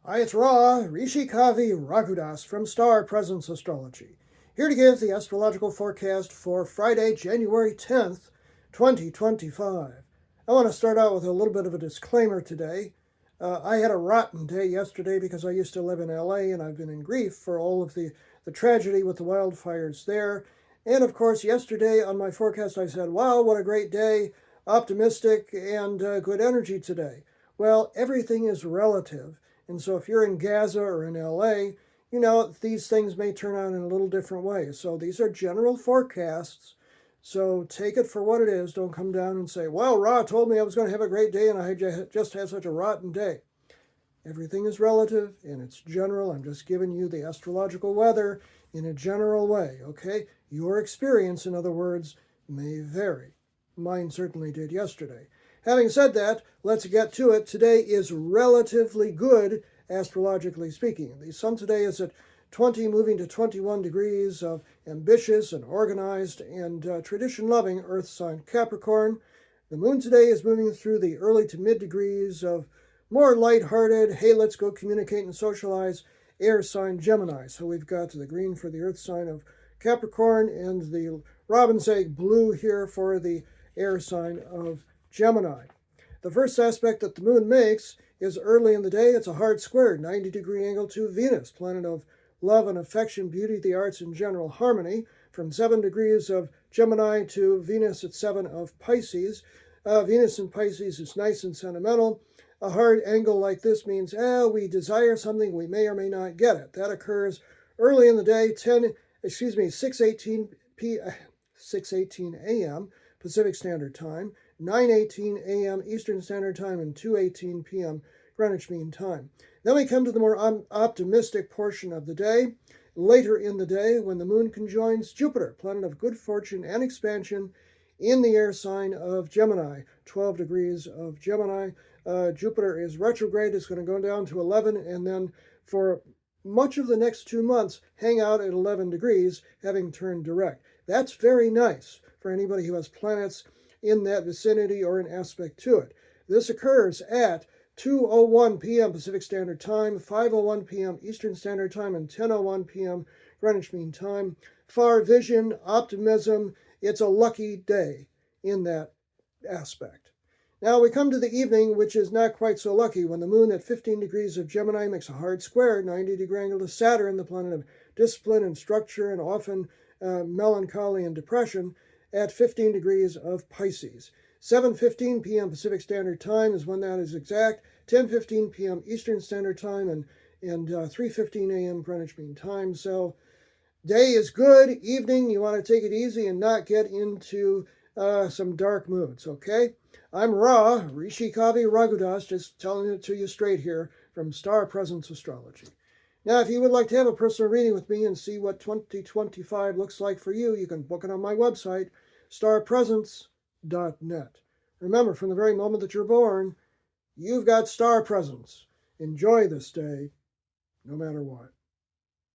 Hi, it's Ra, Rishi Kavi Ragudas from Star Presence Astrology, here to give the astrological forecast for Friday, January 10th, 2025. I want to start out with a little bit of a disclaimer today. I had a rotten day yesterday because I used to live in LA and I've been in grief for all of the tragedy with the wildfires there. And of course, yesterday on my forecast, I said, wow, what a great day, optimistic and good energy today. Well, everything is relative. And so if you're in Gaza or in LA, these things may turn out in a little different way. So these are general forecasts. So take it for what it is. Don't come down and say, well, Ra told me I was going to have a great day and I just had such a rotten day. Everything is relative and it's general. I'm just giving you the astrological weather in a general way, okay? Your experience, in other words, may vary. Mine certainly did yesterday. Having said that, let's get to it. Today is relatively good, astrologically speaking. The sun today is at 20, moving to 21 degrees of ambitious and organized and tradition-loving Earth sign Capricorn. The moon today is moving through the early to mid degrees of more lighthearted, hey, let's go communicate and socialize, air sign Gemini. So we've got the green for the Earth sign of Capricorn and the robin's egg blue here for the air sign of Gemini. The first aspect that the moon makes is early in the day. It's a hard square, 90-degree angle to Venus, planet of love and affection, beauty, the arts, and general harmony, from 7 degrees of Gemini to Venus at 7 of Pisces. Venus in Pisces is nice and sentimental. A hard angle like this means, we desire something, we may or may not get it. That occurs early in the day, 6:18 a.m. Pacific Standard Time, 9:18 a.m. Eastern Standard Time, and 2:18 p.m. Greenwich Mean Time. Then we come to the more optimistic portion of the day, later in the day, when the moon conjoins Jupiter, planet of good fortune and expansion, in the air sign of Gemini, 12 degrees of Gemini. Jupiter is retrograde. It's going to go down to 11, and then for much of the next 2 months, hang out at 11 degrees, having turned direct. That's very nice for anybody who has planets in that vicinity or an aspect to it. This occurs at 2:01 p.m. Pacific Standard Time, 5:01 p.m. Eastern Standard Time, and 10:01 p.m. Greenwich Mean Time. Far vision, optimism, it's a lucky day in that aspect. Now we come to the evening, which is not quite so lucky, when the moon at 15 degrees of Gemini makes a hard square, 90-degree angle to Saturn, the planet of discipline and structure and often melancholy and depression, at 15 degrees of Pisces. 7:15 p.m. Pacific Standard Time is when that is exact, 10:15 p.m. Eastern Standard Time, and 3:15 a.m. Greenwich Mean Time. So day is good. Evening, you want to take it easy and not get into some dark moods, okay? I'm Ra, Rishi Kavi Ragudas, just telling it to you straight here from Star Presence Astrology. Now, if you would like to have a personal reading with me and see what 2025 looks like for you, you can book it on my website, starpresence.net. Remember, from the very moment that you're born, you've got star presence. Enjoy this day, no matter what.